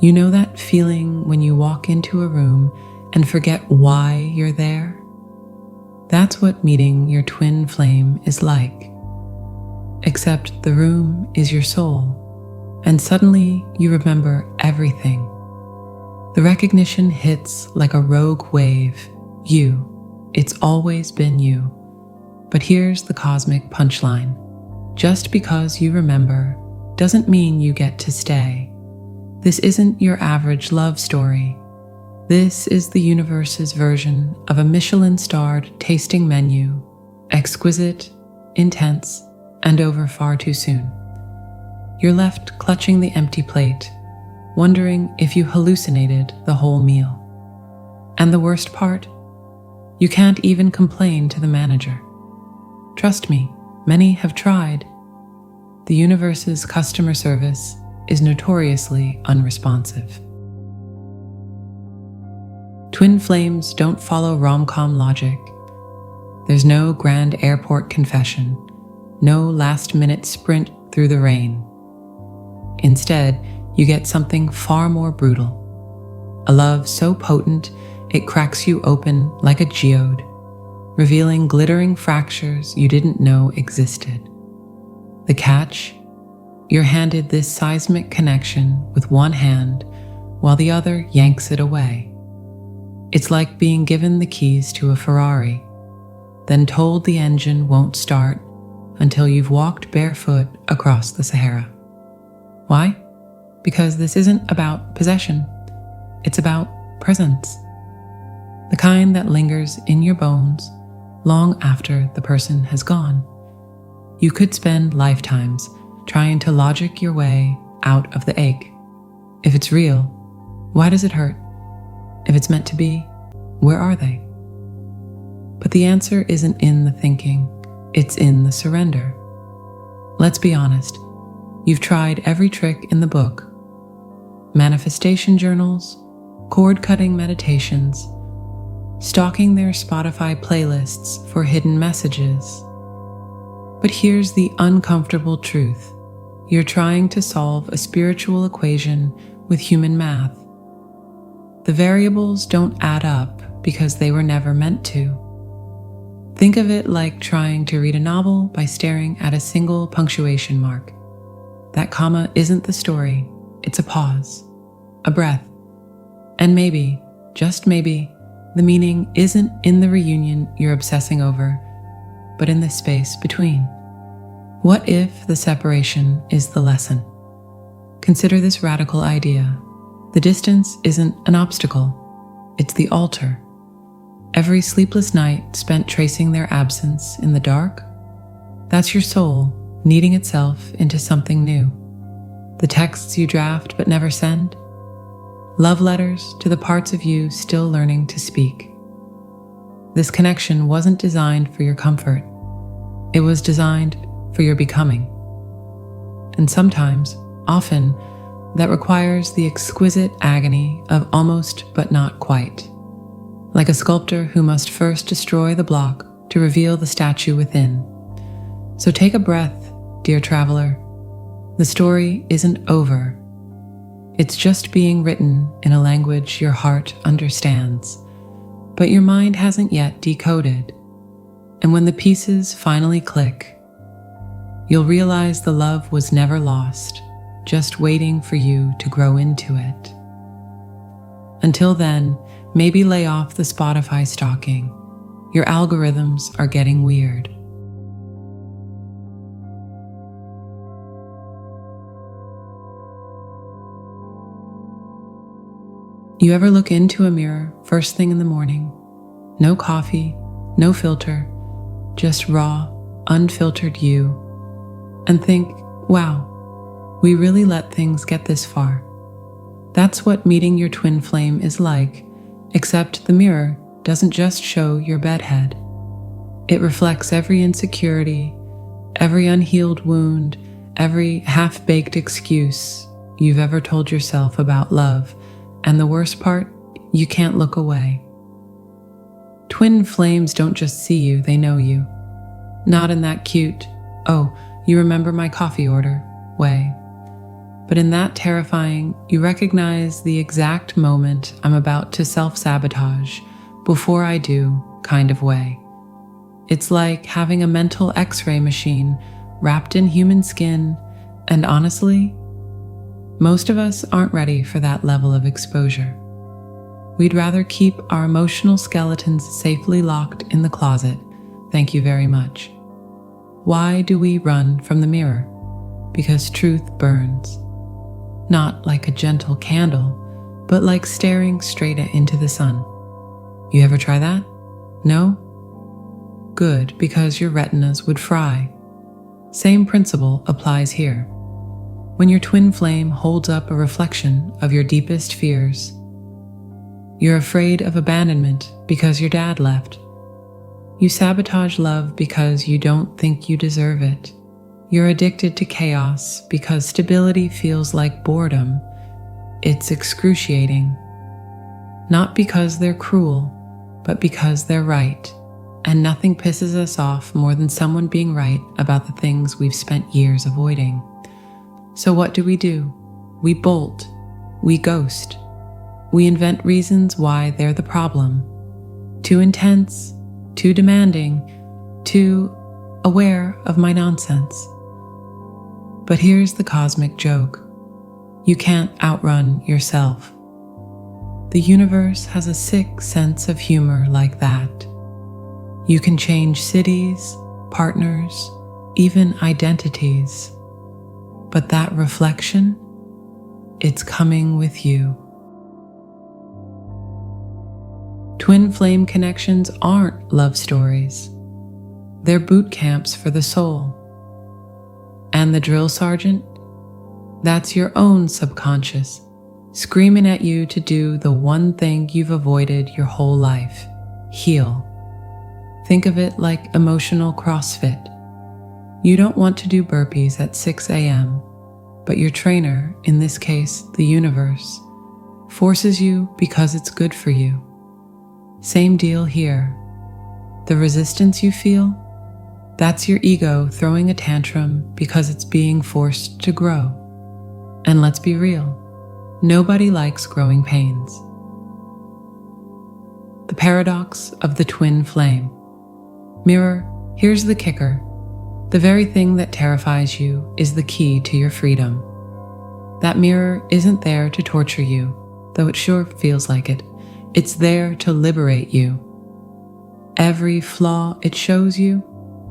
You know that feeling when you walk into a room and forget why you're there? That's what meeting your twin flame is like. Except the room is your soul, and suddenly you remember everything. The recognition hits like a rogue wave. It's always been you. But here's the cosmic punchline. Just because you remember doesn't mean you get to stay. This isn't your average love story. This is the universe's version of a Michelin-starred tasting menu, exquisite, intense, and over far too soon. You're left clutching the empty plate, wondering if you hallucinated the whole meal. And the worst part? You can't even complain to the manager. Trust me, many have tried. The universe's customer service is notoriously unresponsive. Twin flames don't follow rom-com logic. There's no grand airport confession, no last-minute sprint through the rain. Instead, you get something far more brutal. A love so potent it cracks you open like a geode, revealing glittering fractures you didn't know existed. The catch? You're handed this seismic connection with one hand while the other yanks it away. It's like being given the keys to a Ferrari, then told the engine won't start until you've walked barefoot across the Sahara. Why? Because this isn't about possession. It's about presence. The kind that lingers in your bones long after the person has gone. You could spend lifetimes trying to logic your way out of the ache. If it's real, why does it hurt? If it's meant to be, where are they? But the answer isn't in the thinking, it's in the surrender. Let's be honest, you've tried every trick in the book. Manifestation journals, cord-cutting meditations, stalking their Spotify playlists for hidden messages. But here's the uncomfortable truth. You're trying to solve a spiritual equation with human math. The variables don't add up because they were never meant to. Think of it like trying to read a novel by staring at a single punctuation mark. That comma isn't the story, it's a pause, a breath. And maybe, just maybe, the meaning isn't in the reunion you're obsessing over, but in the space between. What if the separation is the lesson? Consider this radical idea. The distance isn't an obstacle, it's the altar. Every sleepless night spent tracing their absence in the dark, that's your soul kneading itself into something new. The texts you draft but never send, love letters to the parts of you still learning to speak. This connection wasn't designed for your comfort. It was designed for your becoming. And sometimes, often, that requires the exquisite agony of almost but not quite. Like a sculptor who must first destroy the block to reveal the statue within. So take a breath, dear traveler. The story isn't over. It's just being written in a language your heart understands, but your mind hasn't yet decoded. And when the pieces finally click, you'll realize the love was never lost, just waiting for you to grow into it. Until then, maybe lay off the Spotify stalking. Your algorithms are getting weird. You ever look into a mirror first thing in the morning? No coffee, no filter, just raw, unfiltered you, and think, wow, we really let things get this far. That's what meeting your twin flame is like, except the mirror doesn't just show your bedhead. It reflects every insecurity, every unhealed wound, every half-baked excuse you've ever told yourself about love. And the worst part, you can't look away. Twin flames don't just see you, they know you. Not in that cute, oh, you remember my coffee order way. But in that terrifying, you recognize the exact moment I'm about to self-sabotage before I do kind of way. It's like having a mental X-ray machine wrapped in human skin, and honestly, most of us aren't ready for that level of exposure. We'd rather keep our emotional skeletons safely locked in the closet. Thank you very much. Why do we run from the mirror? Because truth burns. Not like a gentle candle, but like staring straight into the sun. You ever try that? No? Good, because your retinas would fry. Same principle applies here. When your twin flame holds up a reflection of your deepest fears, you're afraid of abandonment because your dad left. You sabotage love because you don't think you deserve it. You're addicted to chaos because stability feels like boredom. It's excruciating. Not because they're cruel, but because they're right. And nothing pisses us off more than someone being right about the things we've spent years avoiding. So what do? We bolt. We ghost. We invent reasons why they're the problem. Too intense, too demanding, too aware of my nonsense. But here's the cosmic joke. You can't outrun yourself. The universe has a sick sense of humor like that. You can change cities, partners, even identities. But that reflection, it's coming with you. Twin flame connections aren't love stories. They're boot camps for the soul. And the drill sergeant? That's your own subconscious, screaming at you to do the one thing you've avoided your whole life: heal. Think of it like emotional CrossFit. You don't want to do burpees at 6 a.m., but your trainer, in this case the universe, forces you because it's good for you. Same deal here. The resistance you feel, that's your ego throwing a tantrum because it's being forced to grow. And let's be real, nobody likes growing pains. The paradox of the twin flame. Mirror, here's the kicker. The very thing that terrifies you is the key to your freedom. That mirror isn't there to torture you, though it sure feels like it. It's there to liberate you. Every flaw it shows you,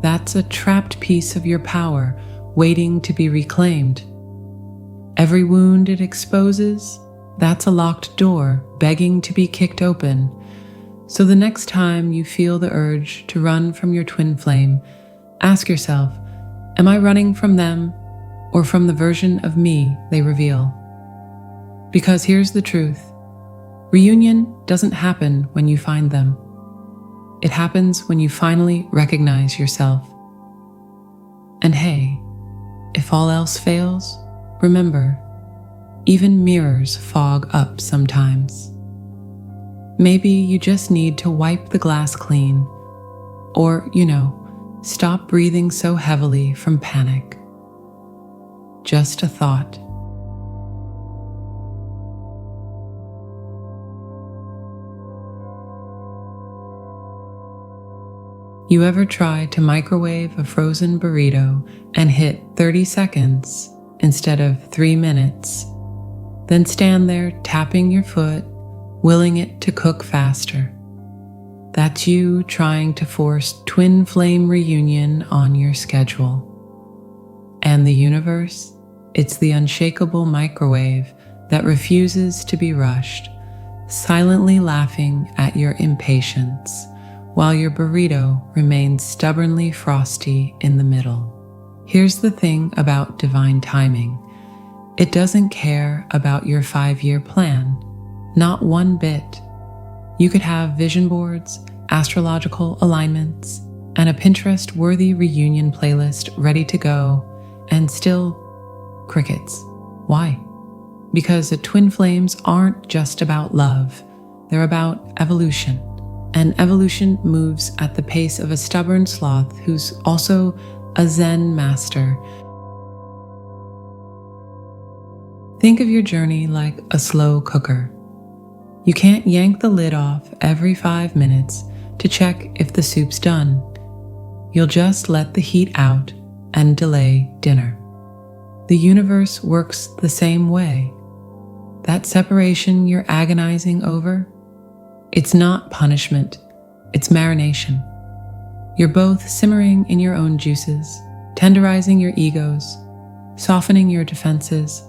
that's a trapped piece of your power waiting to be reclaimed. Every wound it exposes, that's a locked door begging to be kicked open. So the next time you feel the urge to run from your twin flame, ask yourself, am I running from them or from the version of me they reveal? Because here's the truth. Reunion doesn't happen when you find them. It happens when you finally recognize yourself. And hey, if all else fails, remember, even mirrors fog up sometimes. Maybe you just need to wipe the glass clean, or, stop breathing so heavily from panic. Just a thought. You ever try to microwave a frozen burrito and hit 30 seconds instead of 3 minutes? Then stand there tapping your foot, willing it to cook faster. That's you trying to force twin flame reunion on your schedule. And the universe, it's the unshakable microwave that refuses to be rushed, silently laughing at your impatience, while your burrito remains stubbornly frosty in the middle. Here's the thing about divine timing. It doesn't care about your 5-year plan, not one bit. You could have vision boards, astrological alignments, and a Pinterest-worthy reunion playlist ready to go, and still crickets. Why? Because the twin flames aren't just about love, they're about evolution. And evolution moves at the pace of a stubborn sloth who's also a Zen master. Think of your journey like a slow cooker. You can't yank the lid off every 5 minutes to check if the soup's done. You'll just let the heat out and delay dinner. The universe works the same way. That separation you're agonizing over, it's not punishment, it's marination. You're both simmering in your own juices, tenderizing your egos, softening your defenses,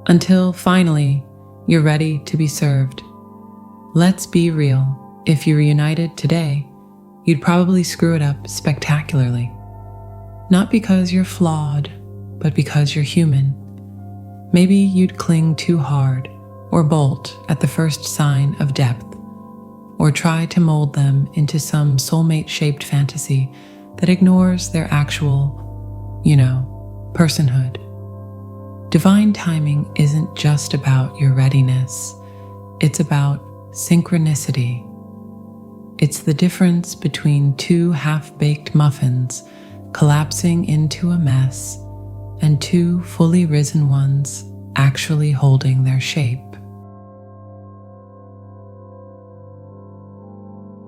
until finally you're ready to be served. Let's be real, if you reunited today, you'd probably screw it up spectacularly. Not because you're flawed, but because you're human. Maybe you'd cling too hard, or bolt at the first sign of depth, or try to mold them into some soulmate-shaped fantasy that ignores their actual, personhood. Divine timing isn't just about your readiness, it's about synchronicity. It's the difference between two half-baked muffins collapsing into a mess and two fully risen ones actually holding their shape.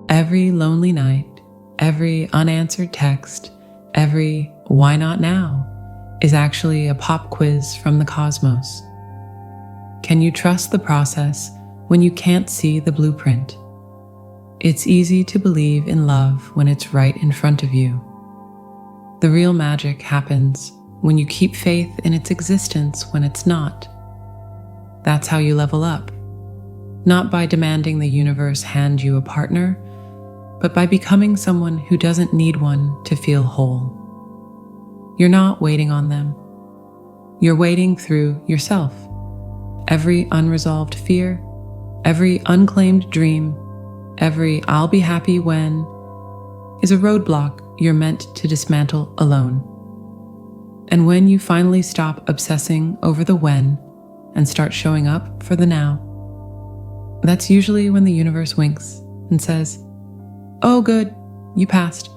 Every lonely night, every unanswered text, every "why not now?" is actually a pop quiz from the cosmos. Can you trust the process when you can't see the blueprint? It's easy to believe in love when it's right in front of you. The real magic happens when you keep faith in its existence when it's not. That's how you level up. Not by demanding the universe hand you a partner, but by becoming someone who doesn't need one to feel whole. You're not waiting on them. You're waiting through yourself. Every unresolved fear, every unclaimed dream, every "I'll be happy when" is a roadblock you're meant to dismantle alone. And when you finally stop obsessing over the when and start showing up for the now, that's usually when the universe winks and says, "Oh good, you passed.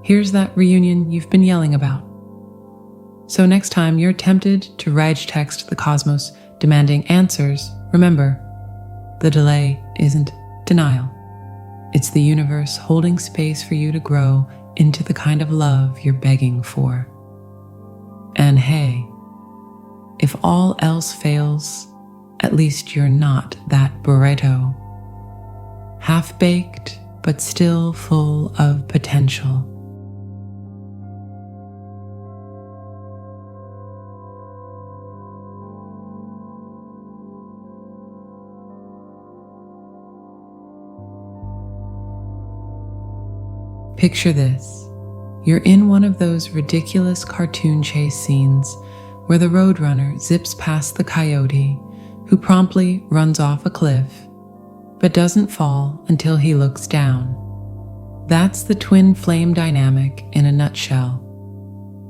Here's that reunion you've been yelling about." So next time you're tempted to rage text the cosmos demanding answers, remember, the delay isn't denial. It's the universe holding space for you to grow into the kind of love you're begging for. And hey, if all else fails, at least you're not that burrito. Half-baked, but still full of potential. Picture this. You're in one of those ridiculous cartoon chase scenes where the roadrunner zips past the coyote, who promptly runs off a cliff, but doesn't fall until he looks down. That's the twin flame dynamic in a nutshell.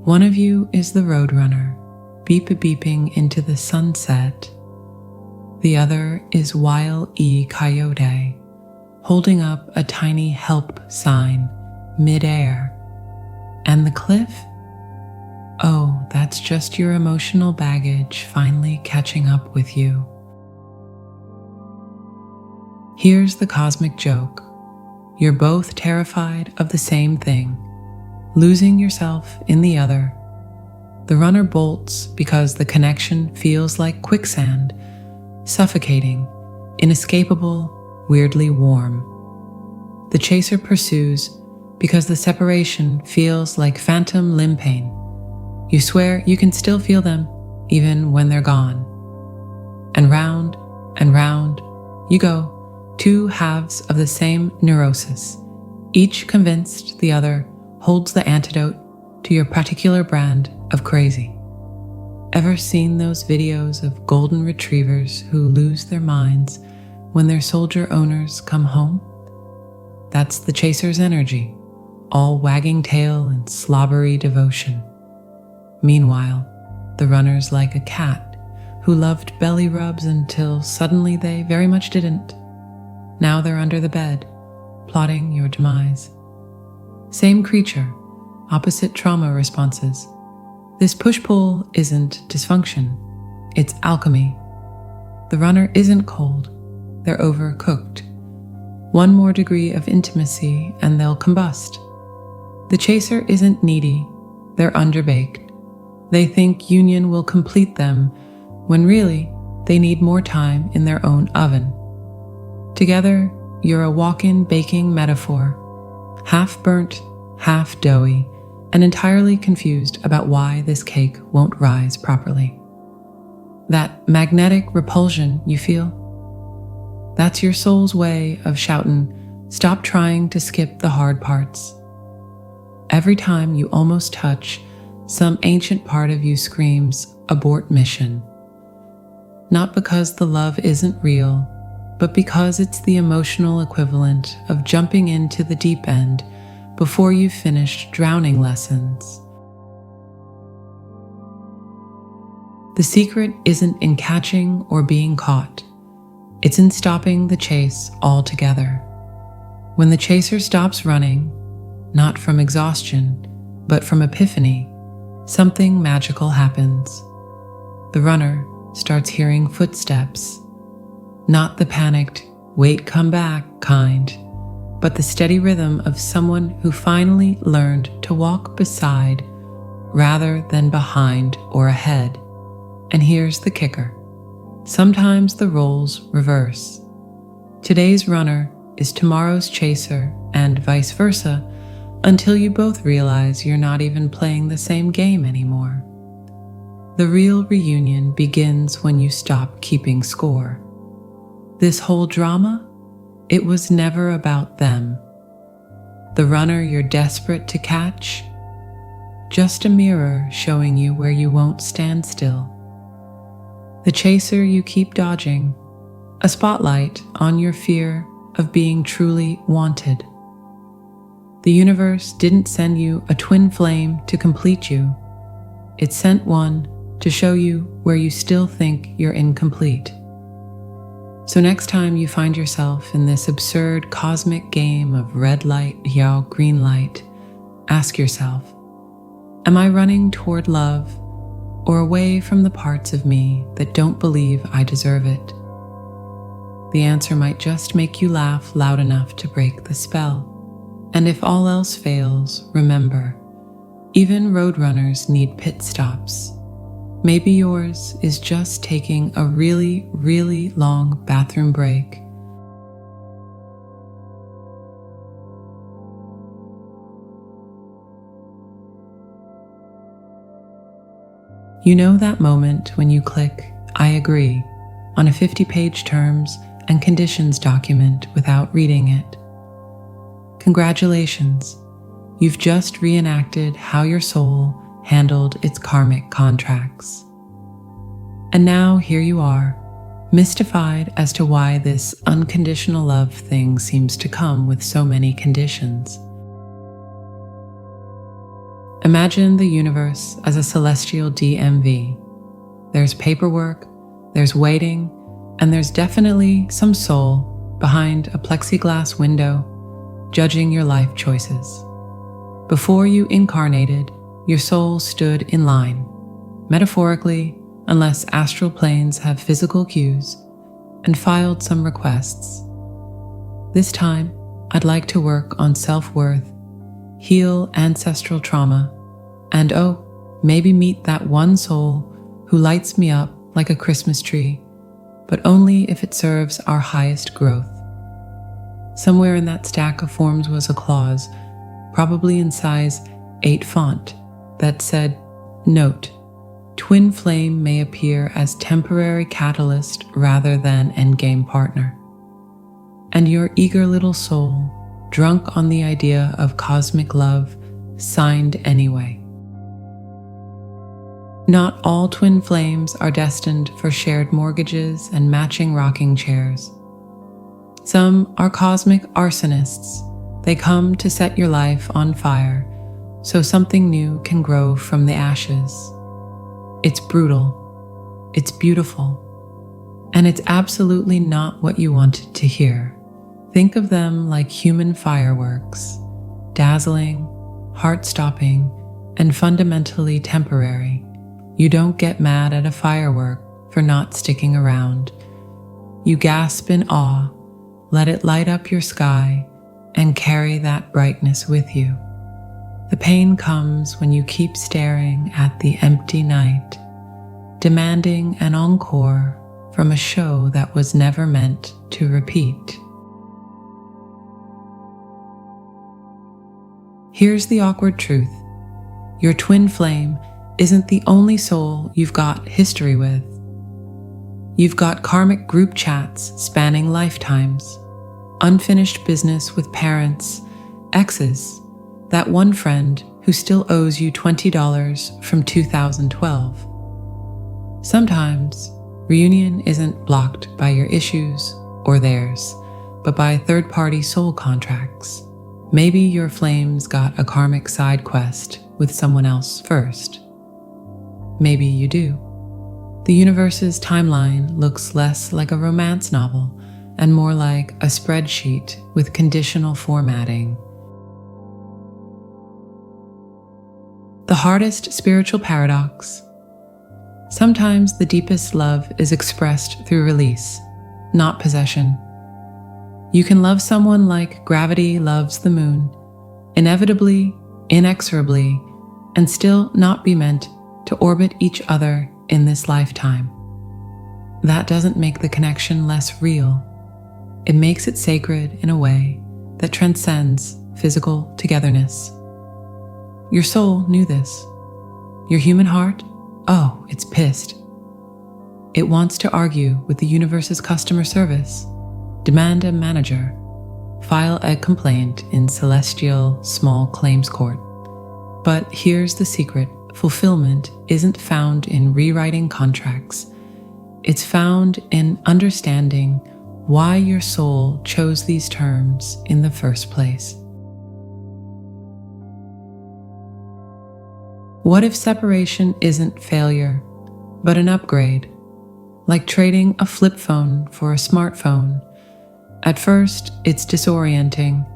One of you is the roadrunner, beeping into the sunset. The other is Wile E. Coyote, holding up a tiny help sign mid-air. And the cliff? Oh, that's just your emotional baggage finally catching up with you. Here's the cosmic joke. You're both terrified of the same thing, losing yourself in the other. The runner bolts because the connection feels like quicksand, suffocating, inescapable, weirdly warm. The chaser pursues because the separation feels like phantom limb pain. You swear you can still feel them, even when they're gone. And round you go, two halves of the same neurosis, each convinced the other holds the antidote to your particular brand of crazy. Ever seen those videos of golden retrievers who lose their minds when their soldier owners come home? That's the chaser's energy, all wagging tail and slobbery devotion. Meanwhile, the runner's like a cat who loved belly rubs until suddenly they very much didn't. Now they're under the bed, plotting your demise. Same creature, opposite trauma responses. This push-pull isn't dysfunction. It's alchemy. The runner isn't cold, they're overcooked. One more degree of intimacy and they'll combust. The chaser isn't needy, they're underbaked. They think union will complete them, when really, they need more time in their own oven. Together, you're a walk-in baking metaphor, half burnt, half doughy, and entirely confused about why this cake won't rise properly. That magnetic repulsion you feel? That's your soul's way of shouting, stop trying to skip the hard parts. Every time you almost touch, some ancient part of you screams, abort mission. Not because the love isn't real, but because it's the emotional equivalent of jumping into the deep end before you've finished drowning lessons. The secret isn't in catching or being caught. It's in stopping the chase altogether. When the chaser stops running, not from exhaustion, but from epiphany, something magical happens. The runner starts hearing footsteps, not the panicked, wait, come back kind, but the steady rhythm of someone who finally learned to walk beside rather than behind or ahead. And here's the kicker. Sometimes the roles reverse. Today's runner is tomorrow's chaser and vice versa, until you both realize you're not even playing the same game anymore. The real reunion begins when you stop keeping score. This whole drama, it was never about them. The runner you're desperate to catch, just a mirror showing you where you won't stand still. The chaser you keep dodging, a spotlight on your fear of being truly wanted. The universe didn't send you a twin flame to complete you. It sent one to show you where you still think you're incomplete. So next time you find yourself in this absurd cosmic game of red light, yao, green light, ask yourself, am I running toward love or away from the parts of me that don't believe I deserve it? The answer might just make you laugh loud enough to break the spell. And if all else fails, remember, even roadrunners need pit stops. Maybe yours is just taking a really, really long bathroom break. You know that moment when you click, I agree, on a 50-page terms and conditions document without reading it. Congratulations, you've just reenacted how your soul handled its karmic contracts. And now here you are, mystified as to why this unconditional love thing seems to come with so many conditions. Imagine the universe as a celestial DMV. There's paperwork, there's waiting, and there's definitely some soul behind a plexiglass window judging your life choices. Before you incarnated, your soul stood in line, metaphorically, unless astral planes have physical cues, and filed some requests. This time, I'd like to work on self-worth, heal ancestral trauma, and maybe meet that one soul who lights me up like a Christmas tree, but only if it serves our highest growth. Somewhere in that stack of forms was a clause, probably in size 8 font, that said, note, twin flame may appear as temporary catalyst rather than endgame partner. And your eager little soul, drunk on the idea of cosmic love, signed anyway. Not all twin flames are destined for shared mortgages and matching rocking chairs. Some are cosmic arsonists. They come to set your life on fire so something new can grow from the ashes. It's brutal, it's beautiful, and it's absolutely not what you wanted to hear. Think of them like human fireworks, dazzling, heart-stopping, and fundamentally temporary. You don't get mad at a firework for not sticking around. You gasp in awe, let it light up your sky, and carry that brightness with you. The pain comes when you keep staring at the empty night, demanding an encore from a show that was never meant to repeat. Here's the awkward truth. Your twin flame isn't the only soul you've got history with. You've got karmic group chats spanning lifetimes, unfinished business with parents, exes, that one friend who still owes you $20 from 2012. Sometimes, reunion isn't blocked by your issues or theirs, but by third-party soul contracts. Maybe your flames got a karmic side quest with someone else first. Maybe you do. The universe's timeline looks less like a romance novel and more like a spreadsheet with conditional formatting. The hardest spiritual paradox. Sometimes the deepest love is expressed through release, not possession. You can love someone like gravity loves the moon, inevitably, inexorably, and still not be meant to orbit each other in this lifetime. That doesn't make the connection less real. It makes it sacred in a way that transcends physical togetherness. Your soul knew this. Your human heart, oh, it's pissed. It wants to argue with the universe's customer service, demand a manager, file a complaint in celestial small claims court. But here's the secret. Fulfillment isn't found in rewriting contracts. It's found in understanding why your soul chose these terms in the first place. What if separation isn't failure, but an upgrade? Like trading a flip phone for a smartphone. At first, it's disorienting.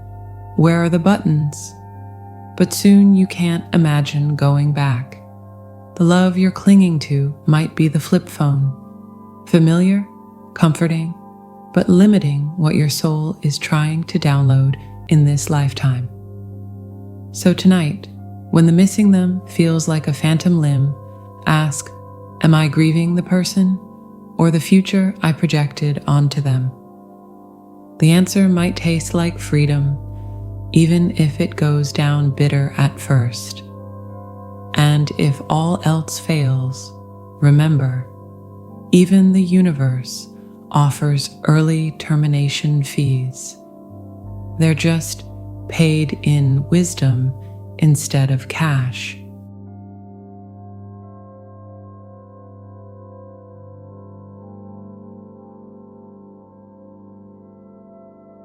Where are the buttons? But soon you can't imagine going back. The love you're clinging to might be the flip phone. Familiar, comforting, but limiting what your soul is trying to download in this lifetime. So tonight, when the missing them feels like a phantom limb, ask, am I grieving the person or the future I projected onto them? The answer might taste like freedom, even if it goes down bitter at first. And if all else fails, remember, even the universe offers early termination fees. They're just paid in wisdom instead of cash.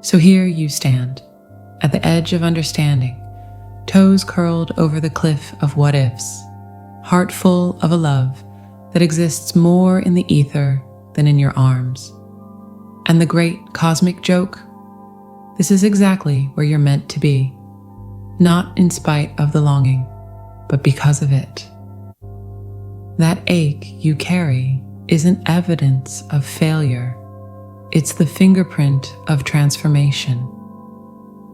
So here you stand, at the edge of understanding, toes curled over the cliff of what-ifs, heart full of a love that exists more in the ether than in your arms. And the great cosmic joke? This is exactly where you're meant to be, not in spite of the longing, but because of it. That ache you carry isn't evidence of failure. It's the fingerprint of transformation.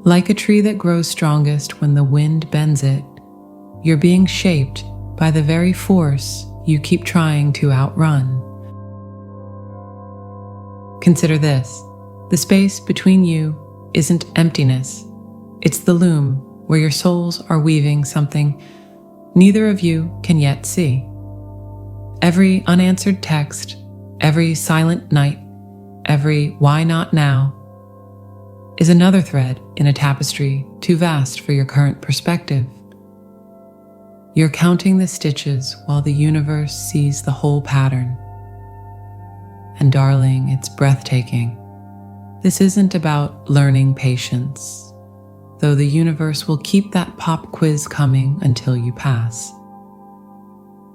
Like a tree that grows strongest when the wind bends it, you're being shaped by the very force you keep trying to outrun. Consider this. The space between you isn't emptiness. It's the loom where your souls are weaving something neither of you can yet see. Every unanswered text, every silent night, every why not now is another thread in a tapestry too vast for your current perspective. You're counting the stitches while the universe sees the whole pattern. And darling, it's breathtaking. This isn't about learning patience, though the universe will keep that pop quiz coming until you pass.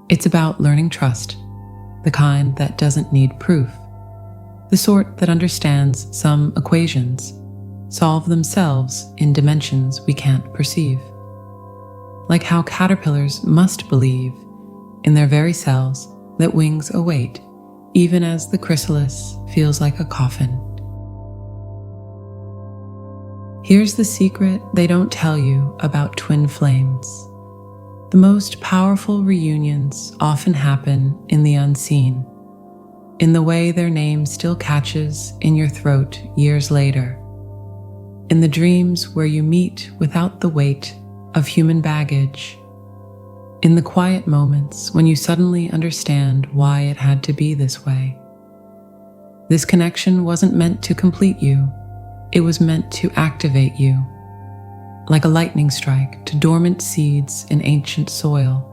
It's about learning trust, the kind that doesn't need proof, the sort that understands some equations solve themselves in dimensions we can't perceive. Like how caterpillars must believe in their very cells that wings await even as the chrysalis feels like a coffin. Here's the secret they don't tell you about twin flames. The most powerful reunions often happen in the unseen, in the way their name still catches in your throat years later, in the dreams where you meet without the weight of human baggage, in the quiet moments when you suddenly understand why it had to be this way. This connection wasn't meant to complete you, it was meant to activate you, like a lightning strike to dormant seeds in ancient soil.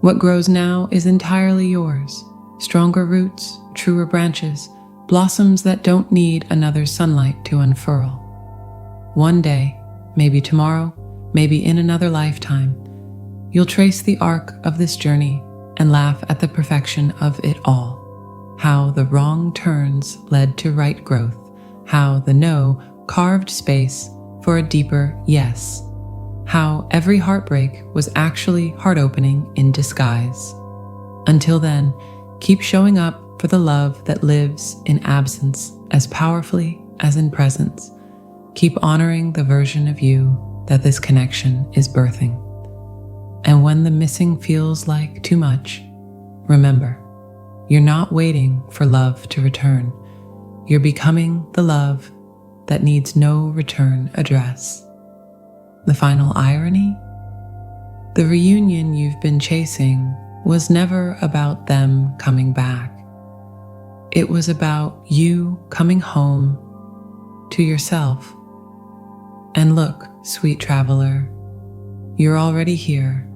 What grows now is entirely yours, stronger roots, truer branches, blossoms that don't need another sunlight to unfurl. One day, maybe tomorrow, maybe in another lifetime, you'll trace the arc of this journey and laugh at the perfection of it all. How the wrong turns led to right growth, how the no carved space for a deeper yes, how every heartbreak was actually heart-opening in disguise. Until then, keep showing up for the love that lives in absence as powerfully as in presence. Keep honoring the version of you that this connection is birthing. And when the missing feels like too much, remember, you're not waiting for love to return. You're becoming the love that needs no return address. The final irony? The reunion you've been chasing was never about them coming back. It was about you coming home to yourself. And look, sweet traveler, you're already here,